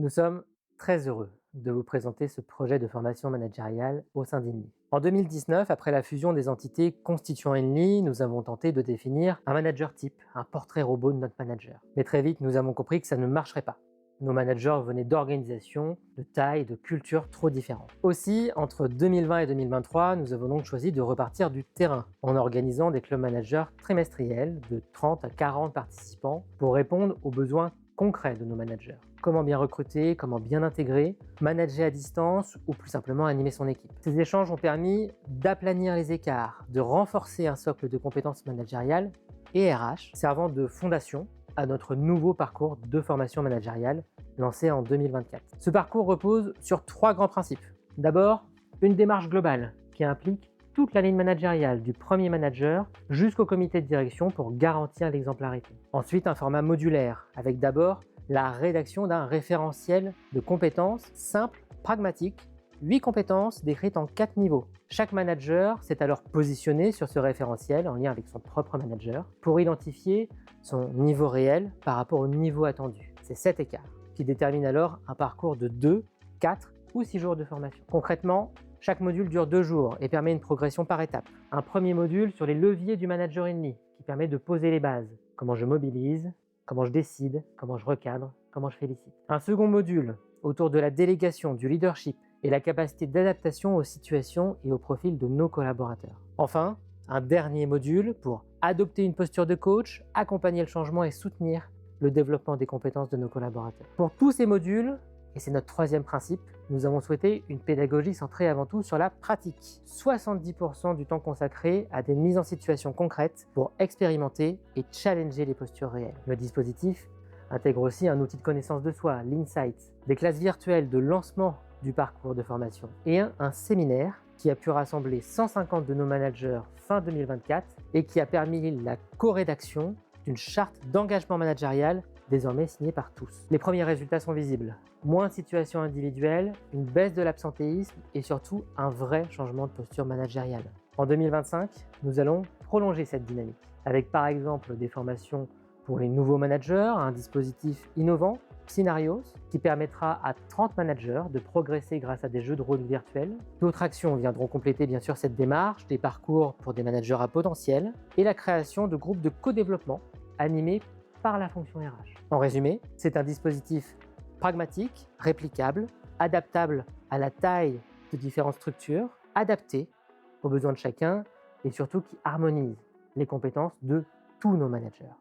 Nous sommes très heureux de vous présenter ce projet de formation managériale au sein d'Inly. En 2019, après la fusion des entités constituant Inly, nous avons tenté de définir un manager type, un portrait robot de notre manager. Mais très vite, nous avons compris que ça ne marcherait pas. Nos managers venaient d'organisations, de tailles, de cultures trop différentes. Aussi, entre 2020 et 2023, nous avons donc choisi de repartir du terrain en organisant des clubs managers trimestriels de 30 à 40 participants pour répondre aux besoins concrets de nos managers. Comment bien recruter, comment bien intégrer, manager à distance ou plus simplement animer son équipe. Ces échanges ont permis d'aplanir les écarts, de renforcer un socle de compétences managériales et RH, servant de fondation à notre nouveau parcours de formation managériale lancé en 2024. Ce parcours repose sur 3 grands principes. D'abord, une démarche globale qui implique toute la ligne managériale du premier manager jusqu'au comité de direction pour garantir l'exemplarité. Ensuite, un format modulaire avec d'abord la rédaction d'un référentiel de compétences simple, pragmatique, 8 compétences décrites en 4 niveaux. Chaque manager s'est alors positionné sur ce référentiel en lien avec son propre manager pour identifier son niveau réel par rapport au niveau attendu. C'est cet écart qui détermine alors un parcours de 2, 4 ou 6 jours de formation. Concrètement, chaque module dure 2 jours et permet une progression par étapes. Un premier module sur les leviers du manager Inly qui permet de poser les bases. Comment je mobilise, comment je décide, comment je recadre, comment je félicite. Un second module autour de la délégation, du leadership et la capacité d'adaptation aux situations et aux profils de nos collaborateurs. Enfin, un dernier module pour adopter une posture de coach, accompagner le changement et soutenir le développement des compétences de nos collaborateurs. Pour tous ces modules, et c'est notre 3e principe, nous avons souhaité une pédagogie centrée avant tout sur la pratique. 70% du temps consacré à des mises en situation concrètes pour expérimenter et challenger les postures réelles. Le dispositif intègre aussi un outil de connaissance de soi, l'Insight, des classes virtuelles de lancement du parcours de formation et un séminaire qui a pu rassembler 150 de nos managers fin 2024 et qui a permis la co-rédaction d'une charte d'engagement managérial désormais signée par tous. Les premiers résultats sont visibles. Moins de situations individuelles, une baisse de l'absentéisme et surtout un vrai changement de posture managériale. En 2025, nous allons prolonger cette dynamique avec par exemple des formations pour les nouveaux managers, un dispositif innovant, Scenarios, qui permettra à 30 managers de progresser grâce à des jeux de rôle virtuels. D'autres actions viendront compléter bien sûr cette démarche, des parcours pour des managers à potentiel et la création de groupes de co-développement animés par la fonction RH. En résumé, c'est un dispositif pragmatique, réplicable, adaptable à la taille de différentes structures, adapté aux besoins de chacun et surtout qui harmonise les compétences de tous nos managers.